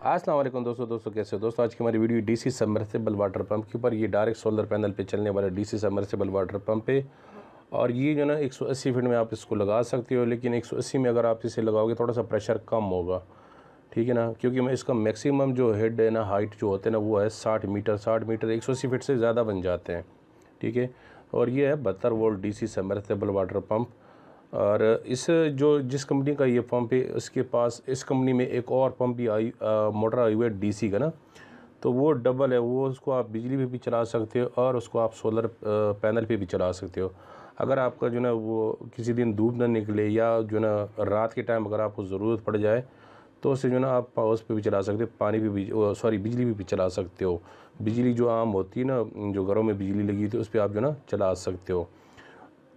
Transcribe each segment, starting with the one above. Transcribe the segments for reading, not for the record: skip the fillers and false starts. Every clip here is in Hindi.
अस्सलाम वालेकुम दोस्तों कैसे हो दोस्तों। आज की हमारी video DC submersible water pump के ऊपर, ये डायरेक्ट सोलर पैनल पे चलने वाला डीसी सबमर्सिबल वाटर पंप पे। और ये जो ना 180 फीट में आप इसको लगा सकते हो, लेकिन 180 में अगर आप इसे लगाओगे थोड़ा सा प्रेशर कम होगा, ठीक है ना, क्योंकि मैं इसका मैक्सिमम जो हेड है ना, हाइट जो होते हैं ना, वो है 60 मीटर। 60 मीटर 180 फीट से ज़्यादा बन जाते हैं, ठीक है। और ये है 72 volt DC submersible water pump. और इस जिस कंपनी का ये पंप है, इसके पास इस कंपनी में एक और पंप भी मोटर आई हुई है डीसी का ना, तो वो डबल है। वो उसको आप बिजली पे भी चला सकते हो और उसको आप सोलर पैनल पे भी चला सकते हो। अगर आपका जो ना वो किसी दिन धूप ना निकले, या जो ना रात के टाइम अगर आपको ज़रूरत पड़ जाए, तो उससे जो ना आप उस पे भी चला सकते हो, पानी पे भी बिजली पे भी चला सकते हो। बिजली जो आम होती है ना, जो घरों में बिजली लगी थी, उस पर आप जो ना चला सकते हो।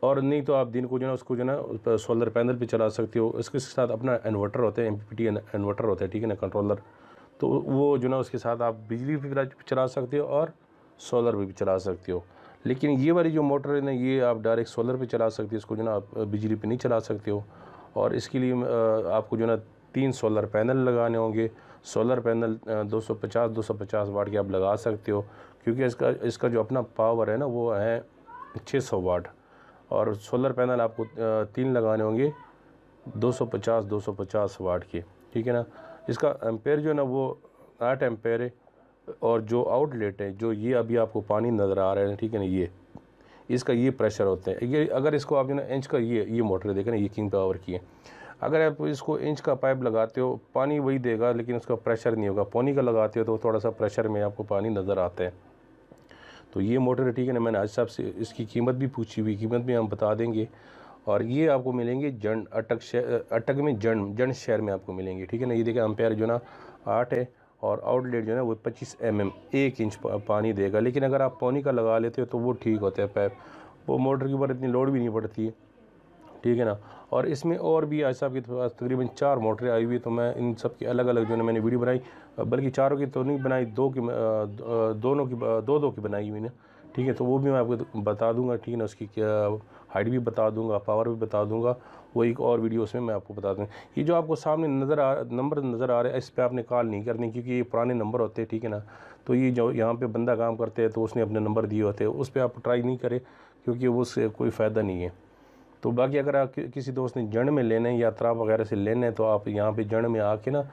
और नहीं तो आप दिन को जो ना उसको जो ना सोलर पैनल पे चला सकते हो। इसके साथ अपना इन्वर्टर होता है, एमपीपीटी इन्वर्टर होता है, ठीक है ना, कंट्रोलर। तो वो जो ना उसके साथ आप बिजली पे चला सकते हो और सोलर पे भी चला सकते हो। लेकिन ये वाली जो मोटर है ना, ये आप डायरेक्ट सोलर पे चला सकते हो, इसको जो ना आप बिजली पे नहीं चला सकते हो। और इसके लिए आपको जो ना 3 सोलर पैनल लगाने होंगे। सोलर पैनल 250 वाट के आप लगा सकते हो, क्योंकि इसका जो अपना पावर है ना, वो है 600 वाट। और सोलर पैनल आपको 3 लगाने होंगे 250 वाट के, ठीक है ना। इसका एम्पेयर जो है ना, वो 8 एम्पेयर है। और जो आउटलेट है, जो ये अभी आपको पानी नज़र आ रहा है, ठीक है ना, ये इसका ये प्रेशर होते हैं। ये अगर इसको आप जो ना इंच का ये मोटर देखें ना, ये किंग पावर की है। अगर आप इसको इंच का पाइप लगाते हो, पानी वही देगा, लेकिन उसका प्रेशर नहीं होगा। पौनी का लगाते हो तो थोड़ा सा प्रेशर में आपको पानी नज़र आता है। तो ये मोटर है, ठीक है ना। मैंने आज साहब से इसकी कीमत भी पूछी हुई, कीमत भी हम बता देंगे। और ये आपको मिलेंगे जंड अटक में जंड शहर में आपको मिलेंगे, ठीक है ना। ये देखिए एम्पेयर जो ना 8 है, और आउटलेट जो है ना वो 25 mm 1 इंच पानी देगा। लेकिन अगर आप पौनी का लगा लेते हो तो वो ठीक होता है पाइप, वो मोटर के ऊपर इतनी लोड भी नहीं पड़ती है, ठीक है ना। और इसमें और भी आज साहब के पास तकरीबन 4 मोटरें आई हुई है। तो मैं इन सब की अलग अलग जो है मैंने वीडियो बनाई, बल्कि चारों की तो नहीं बनाई, दोनों की दो की बनाई हुई ना, ठीक है। तो वो भी मैं आपको बता दूंगा, ठीक है ना। उसकी क्या हाइट भी बता दूंगा, पावर भी बता दूंगा, वो एक और वीडियो उसमें मैं आपको बता दूँगा। ये जो आपको सामने नंबर नज़र आ रहा है, इस पर आपने कॉल नहीं करनी, क्योंकि ये पुराने नंबर होते हैं, ठीक है ना। तो ये जो यहाँ पे बंदा काम करते हैं, तो उसने अपने नंबर दिए होते हैं, उस पर आप ट्राई नहीं करें, क्योंकि उससे कोई फ़ायदा नहीं है। तो बाकी अगर आप किसी दोस्त ने जड़ में लेने हैं या अतराफ वगैरह से लेने हैं, तो आप यहाँ पे जड़ में आके ना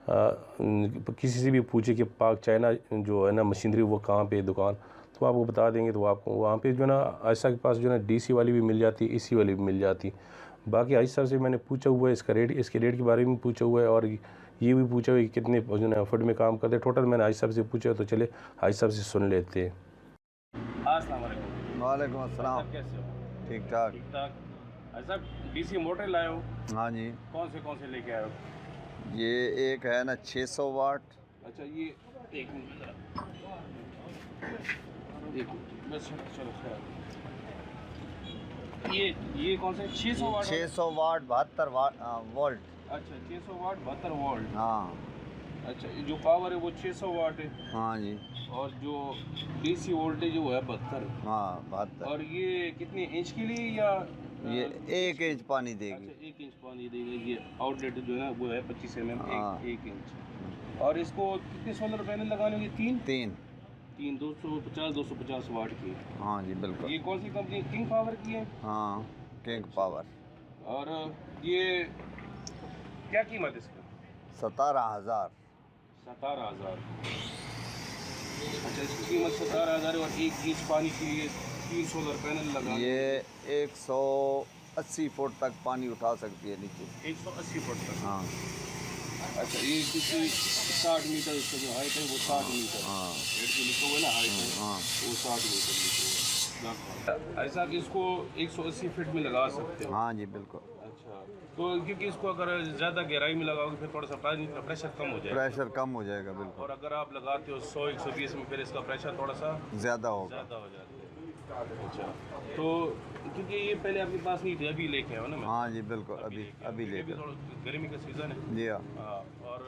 किसी से भी पूछे कि पाक चाइना जो है ना मशीनरी, वो कहाँ पे दुकान, तो आपको बता देंगे। तो आपको वहाँ पे जो ना आयशा के पास जो ना डीसी वाली भी मिल जाती है, एसी वाली भी मिल जाती है। बाकी आयशा से मैंने पूछा हुआ है, इसके रेट के बारे में पूछा हुआ है, और ये भी पूछा हुआ है कि कितने जो ना फुट में काम करते हैं टोटल। मैंने आयशा से पूछा, तो चले आयशा से सुन लेते हैं। अस्सलाम वालेकुम। वालेकुम अस्सलाम। कैसे हो? ठीक ठाक। ठीक ठाक। अच्छा, डीसी मोटर लाए हो? हाँ जी, कौन से लेके आए हो? ये एक है ना 600 वाट। अच्छा, ये एक मिनट ज़रा, एक मिनट बस, चलो ये कौन सा 600 वाट? 600 वाट 72 वाट वोल्ट। अच्छा, 600 वाट 72 वोल्ट। हाँ अच्छा, ये जो पावर है वो 600 वाट है, हाँ जी, और जो डीसी वोल्टेज वो है 72। हाँ 72। और ये कितने इंच के लिए, या ये 1 इंच पानी देगी। अच्छा, 1 इंच पानी देगा। ये आउटलेट जो है ना, वो है 25 mm हाँ। 1 इंच। और इसको कितने सोलर पैनल लगाने होंगे? 3 250 वाट की। हाँ जी बिल्कुल। ये कौन सी कंपनी? किंग पावर की है? हाँ किंग पावर। और ये क्या कीमत इसका? 17,000। 17,000। अच्छा, इसकी कीमत 17,000 है, और 1 इंच पानी के लिए 3 सोलर पैनल लगा। ये 180 फुट तक पानी उठा सकती है नीचे। 180 फुट तक? हाँ। अच्छा, ये किसी 60 मीटर इसका जो हाइट है, वो 60 मीटर। हाँ रेट जो लिखा हुआ है ना हाइट है, हाँ वो 60 मीटर लिखा हुआ है। ऐसा कि इसको 180 फीट में लगा सकते हो? हाँ जी बिल्कुल। अच्छा, तो क्योंकि इसको अगर ज़्यादा गहराई में लगाओगे, फिर थोड़ा सा पानी का प्रेशर कम हो जाएगा। प्रेशर कम हो जाएगा बिल्कुल। और अगर आप लगाते हो 100-120 में, फिर इसका प्रेशर थोड़ा सा ज़्यादा होगा। ज़्यादा हो जाता है। अच्छा, तो क्योंकि ये पहले आपके पास नहीं थे, अभी लेके आए हो ना? मैं हाँ जी बिल्कुल, अभी लेके लेकर। थोड़ा गर्मी का सीज़न है जी हाँ। और